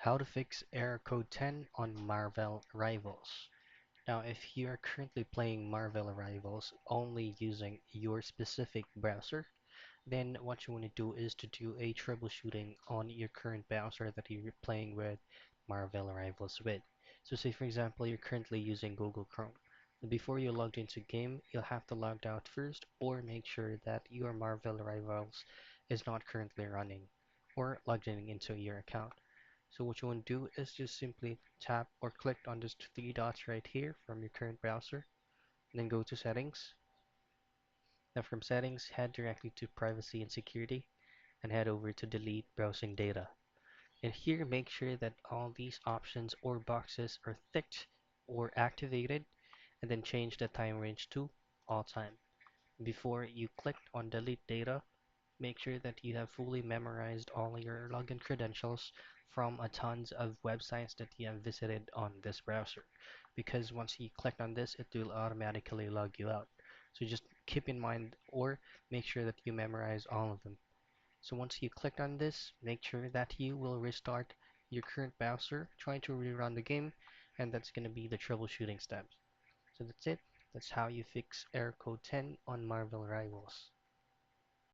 How to fix error code 10 on Marvel Rivals. Now, if you are currently playing Marvel Rivals only using your specific browser, then what you want to do is to do a troubleshooting on your current browser that you're playing with Marvel Rivals with. So say for example, you're currently using Google Chrome. Before you logged into game, you'll have to log out first or make sure that your Marvel Rivals is not currently running or logged in into your account. So what you want to do is just simply tap or click on these three dots right here from your current browser, and then go to settings. Now from settings, head directly to privacy and security and head over to delete browsing data. And here make sure that all these options or boxes are ticked or activated, and then change the time range to all time. Before you click on delete data, make sure that you have fully memorized all your login credentials from a tons of websites that you have visited on this browser. Because once you click on this, it will automatically log you out. So just keep in mind or make sure that you memorize all of them. So once you click on this, make sure that you will restart your current browser, trying to rerun the game, and that's going to be the troubleshooting steps. So that's it. That's how you fix error code 10 on Marvel Rivals.